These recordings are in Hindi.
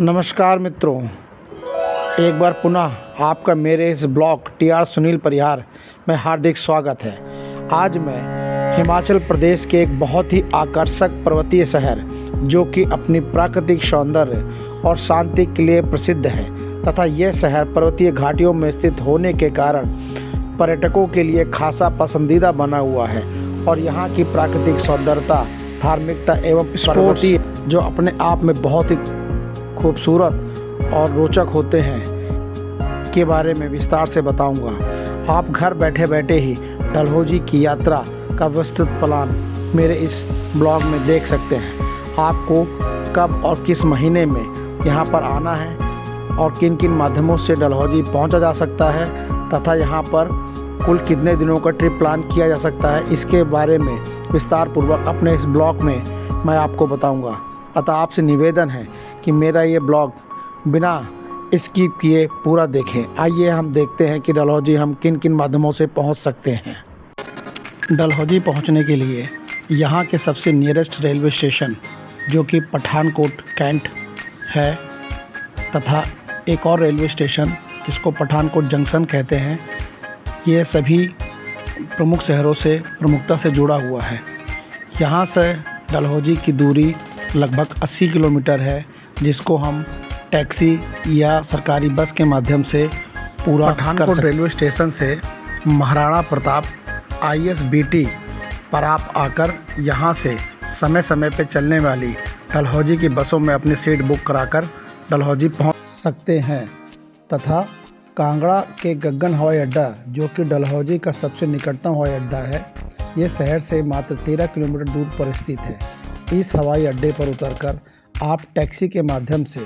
नमस्कार मित्रों, एक बार पुनः आपका मेरे इस ब्लॉग टीआर सुनील परिहार में हार्दिक स्वागत है। आज मैं हिमाचल प्रदेश के एक बहुत ही आकर्षक पर्वतीय शहर जो कि अपनी प्राकृतिक सौंदर्य और शांति के लिए प्रसिद्ध है तथा यह शहर पर्वतीय घाटियों में स्थित होने के कारण पर्यटकों के लिए खासा पसंदीदा बना हुआ है और यहाँ की प्राकृतिक सौंदर्यता, धार्मिकता एवं पर्वतीय जो अपने आप में बहुत ही खूबसूरत और रोचक होते हैं के बारे में विस्तार से बताऊंगा। आप घर बैठे बैठे ही डलहौजी की यात्रा का विस्तृत प्लान मेरे इस ब्लॉग में देख सकते हैं। आपको कब और किस महीने में यहाँ पर आना है और किन किन माध्यमों से डलहौजी पहुँचा जा सकता है तथा यहाँ पर कुल कितने दिनों का ट्रिप प्लान किया जा सकता है, इसके बारे में विस्तार पूर्वक अपने इस ब्लॉग में मैं आपको बताऊंगा। अतः आपसे निवेदन है कि मेरा ये ब्लॉग बिना स्किप किए पूरा देखें। आइए हम देखते हैं कि डलहौजी हम किन किन माध्यमों से पहुंच सकते हैं। डलहौजी पहुंचने के लिए यहाँ के सबसे नियरेस्ट रेलवे स्टेशन जो कि पठानकोट कैंट है तथा एक और रेलवे स्टेशन जिसको पठानकोट जंक्शन कहते हैं, ये सभी प्रमुख शहरों से प्रमुखता से जुड़ा हुआ है। यहाँ से डलहौजी की दूरी लगभग 80 किलोमीटर है, जिसको हम टैक्सी या सरकारी बस के माध्यम से पूरा पठानकोट रेलवे स्टेशन से महाराणा प्रताप ISBT पर आप आकर यहाँ से समय समय पर चलने वाली डलहौजी की बसों में अपनी सीट बुक कराकर डलहौजी पहुँच सकते हैं तथा कांगड़ा के गगन हवाई अड्डा जो कि डलहौजी का सबसे निकटतम हवाई अड्डा है, ये शहर से मात्र 13 किलोमीटर दूर पर स्थित है। इस हवाई अड्डे पर उतरकर आप टैक्सी के माध्यम से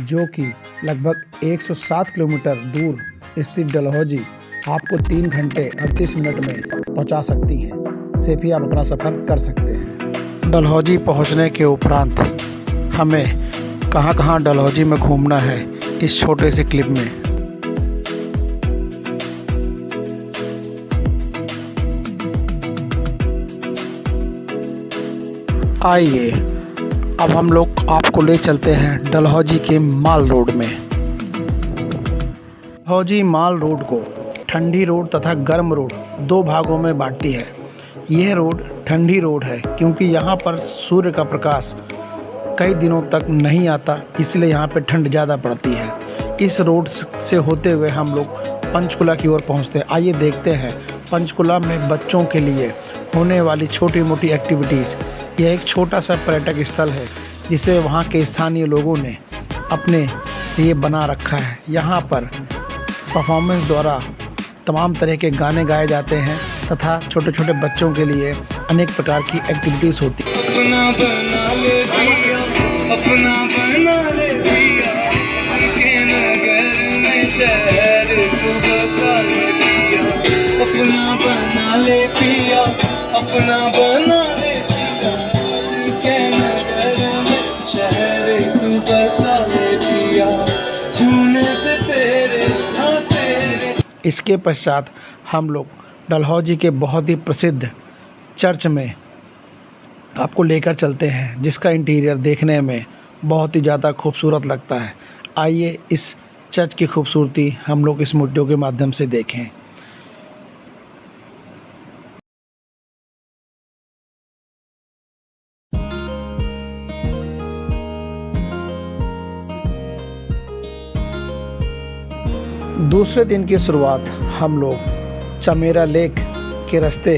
जो कि लगभग 107 किलोमीटर दूर स्थित डलहौजी आपको 3 घंटे 38 मिनट में पहुंचा सकती है। से भी आप अपना सफ़र कर सकते हैं। डलहौजी पहुंचने के उपरांत हमें कहां डलहौजी में घूमना है, इस छोटे से क्लिप में आइए अब हम लोग आपको ले चलते हैं डलहौजी के माल रोड में। डलहौजी माल रोड को ठंडी रोड तथा गर्म रोड 2 भागों में बांटती है। यह रोड ठंडी रोड है क्योंकि यहाँ पर सूर्य का प्रकाश कई दिनों तक नहीं आता, इसलिए यहाँ पे ठंड ज़्यादा पड़ती है। इस रोड से होते हुए हम लोग पंचकुला की ओर पहुँचते हैं। आइए देखते हैं पंचकुला में बच्चों के लिए होने वाली छोटी मोटी एक्टिविटीज़। यह एक छोटा सा पर्यटक स्थल है जिसे वहाँ के स्थानीय लोगों ने अपने लिए बना रखा है। यहाँ पर परफॉर्मेंस द्वारा तमाम तरह के गाने गाए जाते हैं तथा छोटे छोटे बच्चों के लिए अनेक प्रकार की एक्टिविटीज़ होती हैं। अपना बना ले पिया, अपना बना ले पिया, के नगर में शहर तू बसा ले पिया। अपना बना ले पिया, अपना बना ले पिया, के नगर में शहर तू बसा ले पिया। छूने से तेरे हाँ तेरे। इसके पश्चात हम लोग डलहौजी के बहुत ही प्रसिद्ध चर्च में आपको लेकर चलते हैं, जिसका इंटीरियर देखने में बहुत ही ज़्यादा खूबसूरत लगता है। आइए इस चर्च की खूबसूरती हम लोग इस वीडियो के माध्यम से देखें। दूसरे दिन की शुरुआत हम लोग चमेरा लेक के रास्ते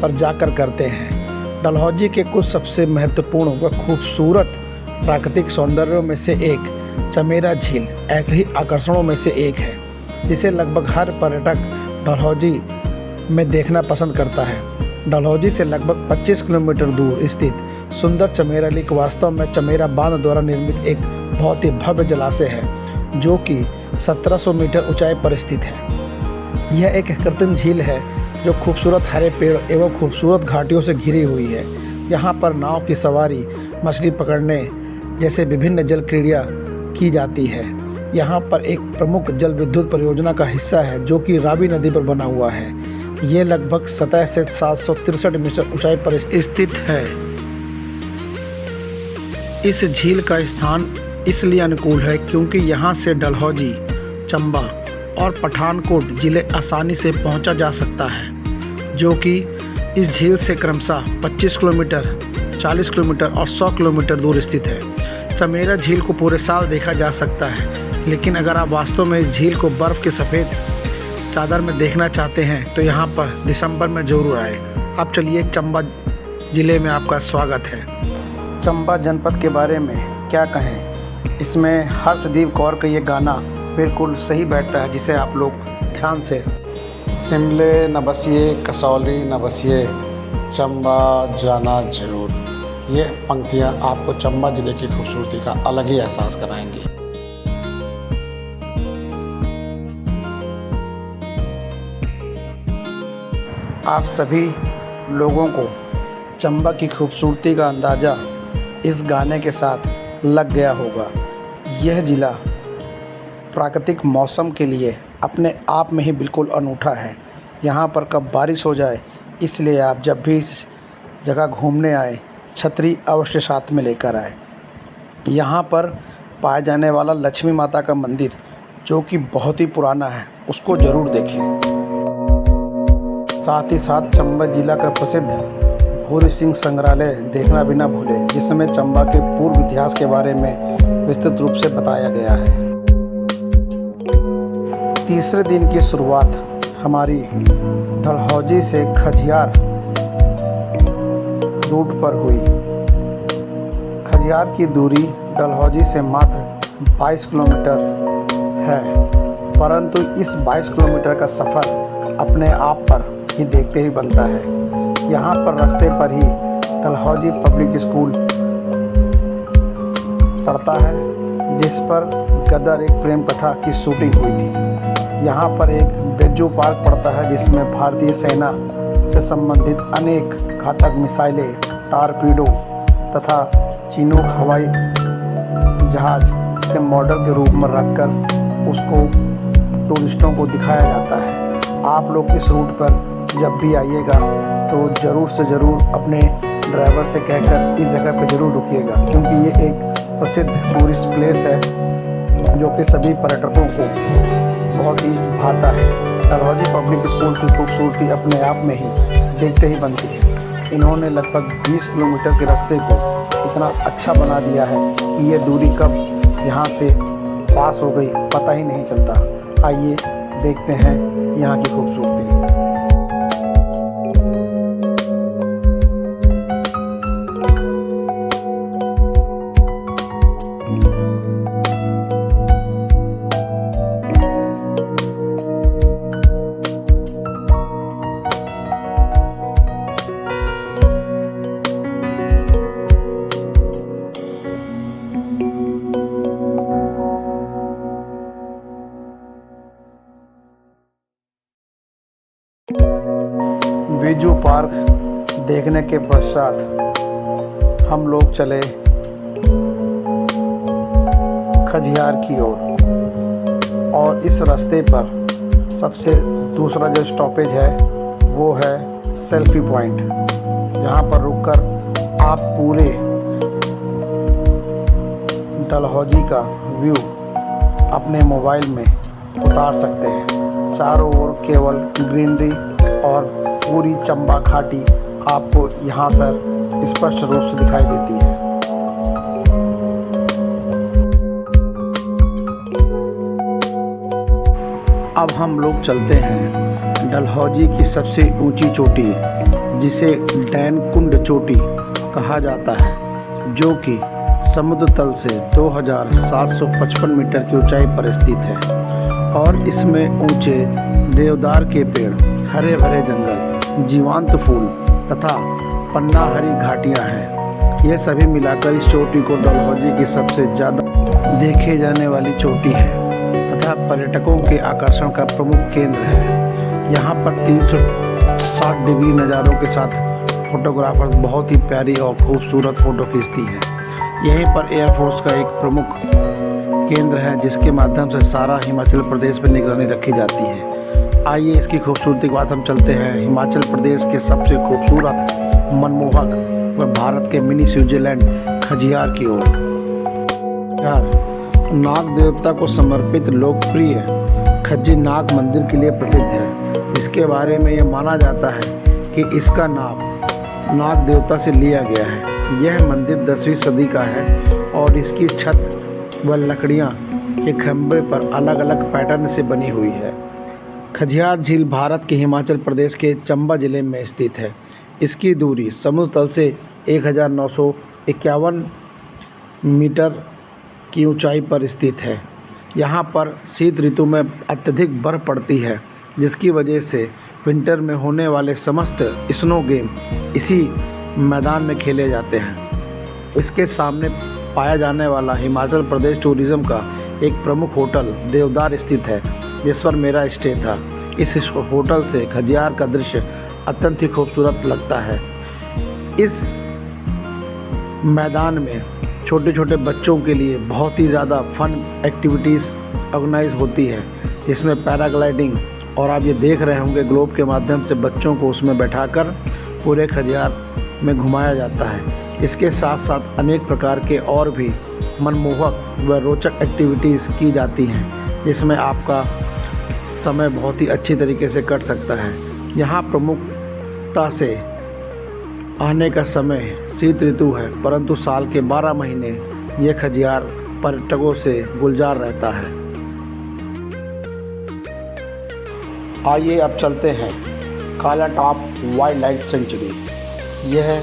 पर जाकर करते हैं। डलहौजी के कुछ सबसे महत्वपूर्ण व खूबसूरत प्राकृतिक सौंदर्यों में से एक चमेरा झील ऐसे ही आकर्षणों में से एक है जिसे लगभग हर पर्यटक डलहौजी में देखना पसंद करता है। डलहौजी से लगभग 25 किलोमीटर दूर स्थित सुंदर चमेरा लेक वास्तव में चमेरा बांध द्वारा निर्मित एक बहुत ही भव्य जलाशय है जो कि 1700 मीटर ऊंचाई पर स्थित है। यह एक कृत्रिम झील है जो खूबसूरत हरे पेड़ एवं खूबसूरत घाटियों से घिरी हुई है। यहाँ पर नाव की सवारी, मछली पकड़ने जैसे विभिन्न जल क्रीड़ा की जाती है। यहाँ पर एक प्रमुख जल विद्युत परियोजना का हिस्सा है जो कि रावी नदी पर बना हुआ है। ये लगभग सतह से 763 मीटर ऊंचाई पर स्थित है। इस झील का स्थान इसलिए अनुकूल है क्योंकि यहाँ से डलहौजी, चंबा और पठानकोट ज़िले आसानी से पहुँचा जा सकता है, जो कि इस झील से क्रमशः 25 किलोमीटर, 40 किलोमीटर और 100 किलोमीटर दूर स्थित है। चमेरा झील को पूरे साल देखा जा सकता है, लेकिन अगर आप वास्तव में इस झील को बर्फ़ के सफ़ेद चादर में देखना चाहते हैं तो यहाँ पर दिसंबर में ज़रूर आए। अब चलिए, चंबा ज़िले में आपका स्वागत है। चंबा जनपद के बारे में क्या कहें, इसमें हर्षदीप कौर का ये गाना बिल्कुल सही बैठता है, जिसे आप लोग ध्यान से शिमले न बसिए, कसौली न बसिए, चंबा जाना जरूर। ये पंक्तियाँ आपको चंबा ज़िले की खूबसूरती का अलग ही एहसास कराएंगी। आप सभी लोगों को चंबा की खूबसूरती का अंदाज़ा इस गाने के साथ लग गया होगा। यह ज़िला प्राकृतिक मौसम के लिए अपने आप में ही बिल्कुल अनूठा है। यहाँ पर कब बारिश हो जाए, इसलिए आप जब भी इस जगह घूमने आए, छतरी अवश्य साथ में लेकर आए। यहाँ पर पाए जाने वाला लक्ष्मी माता का मंदिर, जो कि बहुत ही पुराना है, उसको ज़रूर देखें। साथ ही साथ चंबा जिला का प्रसिद्ध भूरी सिंह संग्रहालय देखना भी ना भूलें, जिसमें चंबा के पूर्व इतिहास के बारे में विस्तृत रूप से बताया गया है। तीसरे दिन की शुरुआत हमारी डलहौजी से खजियार रूट पर हुई। खजियार की दूरी डलहौजी से मात्र 22 किलोमीटर है, परंतु इस 22 किलोमीटर का सफ़र अपने आप पर ही देखते ही बनता है। यहाँ पर रास्ते पर ही डलहौजी पब्लिक स्कूल पड़ता है, जिस पर गदर एक प्रेम कथा की शूटिंग हुई थी। यहाँ पर एक बेजू पार्क पड़ता है, जिसमें भारतीय सेना से संबंधित अनेक घातक मिसाइलें, टारपीडो तथा चिनूक हवाई जहाज के मॉडल के रूप में रखकर उसको टूरिस्टों को दिखाया जाता है। आप लोग इस रूट पर जब भी आइएगा तो ज़रूर से ज़रूर अपने ड्राइवर से कहकर इस जगह पर ज़रूर रुकिएगा, क्योंकि ये एक प्रसिद्ध टूरिस्ट प्लेस है जो कि सभी पर्यटकों को बहुत ही भाता है। डलहौजी पब्लिक स्कूल की खूबसूरती अपने आप में ही देखते ही बनती है। इन्होंने लगभग 20 किलोमीटर के रास्ते को इतना अच्छा बना दिया है कि ये दूरी कब यहाँ से पास हो गई पता ही नहीं चलता। आइए देखते हैं यहाँ की खूबसूरती। बेजू पार्क देखने के पश्चात हम लोग चले खजियार की ओर, और इस रास्ते पर सबसे दूसरा जो स्टॉपेज है वो है सेल्फी पॉइंट, जहाँ पर रुककर आप पूरे डलहौजी का व्यू अपने मोबाइल में उतार सकते हैं। चारों ओर केवल ग्रीनरी और पूरी चंबा घाटी आपको यहाँ से स्पष्ट रूप से दिखाई देती है। अब हम लोग चलते हैं डलहौजी की सबसे ऊंची चोटी, जिसे डैन कुंड चोटी कहा जाता है, जो कि समुद्र तल से 2755 मीटर की ऊंचाई पर स्थित है। और इसमें ऊंचे देवदार के पेड़, हरे भरे जंगल, जीवंत फूल तथा पन्ना हरी घाटियाँ हैं। ये सभी मिलाकर इस चोटी को डलहौजी की सबसे ज़्यादा देखे जाने वाली चोटी है तथा पर्यटकों के आकर्षण का प्रमुख केंद्र है। यहाँ पर 360 डिग्री नज़ारों के साथ फोटोग्राफर्स बहुत ही प्यारी और खूबसूरत फ़ोटो खींचती हैं। यहीं पर एयरफोर्स का एक प्रमुख केंद्र है, जिसके माध्यम से सारा हिमाचल प्रदेश पर निगरानी रखी जाती है। आइए इसकी खूबसूरती के बाद हम चलते हैं हिमाचल प्रदेश के सबसे खूबसूरत, मनमोहक व भारत के मिनी स्विट्ज़रलैंड खजियार की ओर। खजियार नाग देवता को समर्पित लोकप्रिय खज्जी नाग मंदिर के लिए प्रसिद्ध है, जिसके बारे में यह माना जाता है कि इसका नाम नाग देवता से लिया गया है। यह मंदिर 10वीं सदी का है और इसकी छत व लकड़ियाँ के खंभे पर अलग अलग पैटर्न से बनी हुई है। खजियार झील भारत के हिमाचल प्रदेश के चंबा जिले में स्थित है। इसकी दूरी समुद्र तल से 1951 मीटर की ऊंचाई पर स्थित है। यहाँ पर शीत ऋतु में अत्यधिक बर्फ़ पड़ती है, जिसकी वजह से विंटर में होने वाले समस्त स्नो गेम इसी मैदान में खेले जाते हैं। इसके सामने पाया जाने वाला हिमाचल प्रदेश टूरिज़्म का एक प्रमुख होटल देवदार स्थित है, जिस पर मेरा स्टे था। इस होटल से खजियार का दृश्य अत्यंत ही खूबसूरत लगता है। इस मैदान में छोटे छोटे बच्चों के लिए बहुत ही ज़्यादा फन एक्टिविटीज़ ऑर्गेनाइज होती है, जिसमें पैराग्लाइडिंग और आप ये देख रहे होंगे ग्लोब के माध्यम से बच्चों को उसमें बैठाकर पूरे खजियार में घुमाया जाता है। इसके साथ साथ अनेक प्रकार के और भी मनमोहक व रोचक एक्टिविटीज़ की जाती हैं, जिसमें आपका समय बहुत ही अच्छी तरीके से कट सकता है। यहाँ प्रमुखता से आने का समय शीत ऋतु है, परंतु साल के 12 महीने ये खजियार पर्यटकों से गुलजार रहता है। आइए अब चलते हैं काला टॉप वाइल्ड लाइफ सेंचुरी। यह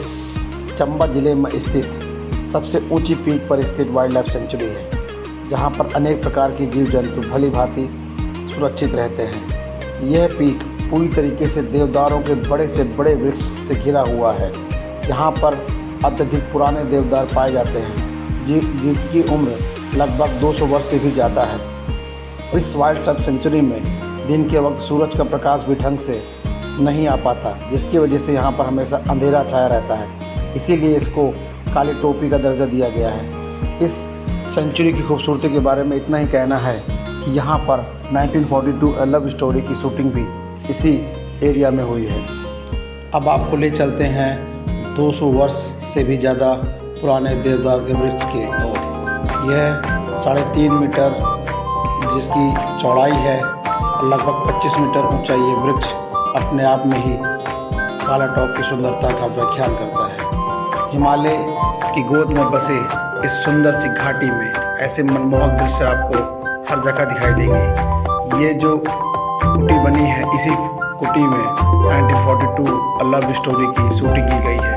चंबा जिले में स्थित सबसे ऊंची पीक पर स्थित वाइल्ड लाइफ सेंचुरी है, जहां पर अनेक प्रकार के जीव जंतु भली भांति सुरक्षित रहते हैं। यह पीक पूरी तरीके से देवदारों के बड़े से बड़े वृक्ष से घिरा हुआ है। यहाँ पर अत्यधिक पुराने देवदार पाए जाते हैं, जिनकी उम्र लगभग 200 वर्ष से भी ज़्यादा है। इस वाइल्ड लाइफ सेंचुरी में दिन के वक्त सूरज का प्रकाश भी ढंग से नहीं आ पाता, जिसकी वजह से यहाँ पर हमेशा अंधेरा छाया रहता है। इसीलिए इसको काली टोपी का दर्जा दिया गया है। इस सेंचुरी की खूबसूरती के बारे में इतना ही कहना है कि यहाँ पर 1942 अ लव स्टोरी की शूटिंग भी इसी एरिया में हुई है। अब आपको ले चलते हैं 200 वर्ष से भी ज़्यादा पुराने देवदार के वृक्ष की ओर। यह 3.5 मीटर जिसकी चौड़ाई है, लगभग 25 मीटर ऊंचा ये वृक्ष अपने आप में ही काला टॉप की सुंदरता का व्याख्यान करता है। हिमालय की गोद में बसे इस सुंदर सी घाटी में ऐसे मनमोहक दृश्य आपको हर जगह दिखाई देंगे। ये जो कुटी बनी है, इसी कुटी में 1942 अ लव स्टोरी की शूटिंग की गई है।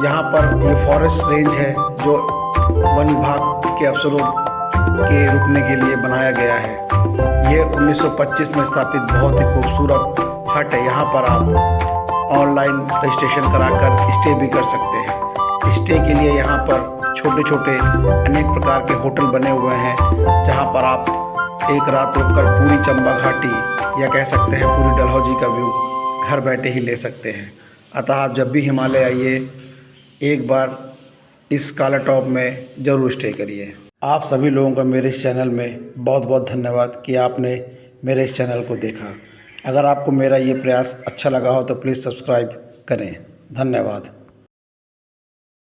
यहाँ पर ये फॉरेस्ट रेंज है जो वन विभाग के अफसरों के रुकने के लिए बनाया गया है। ये 1925 में स्थापित बहुत ही खूबसूरत हट है। यहाँ पर आप ऑनलाइन रजिस्ट्रेशन कराकर स्टे भी कर सकते हैं। स्टे के लिए यहाँ पर छोटे छोटे अनेक प्रकार के होटल बने हुए हैं, जहाँ पर आप एक रात रुककर पूरी चंबा घाटी या कह सकते हैं पूरी डलहौजी का व्यू घर बैठे ही ले सकते हैं। अतः आप जब भी हिमालय आइए, एक बार इस काला टॉप में ज़रूर स्टे करिए। आप सभी लोगों का मेरे इस चैनल में बहुत बहुत धन्यवाद कि आपने मेरे इस चैनल को देखा। अगर आपको मेरा ये प्रयास अच्छा लगा हो तो प्लीज़ सब्सक्राइब करें। धन्यवाद।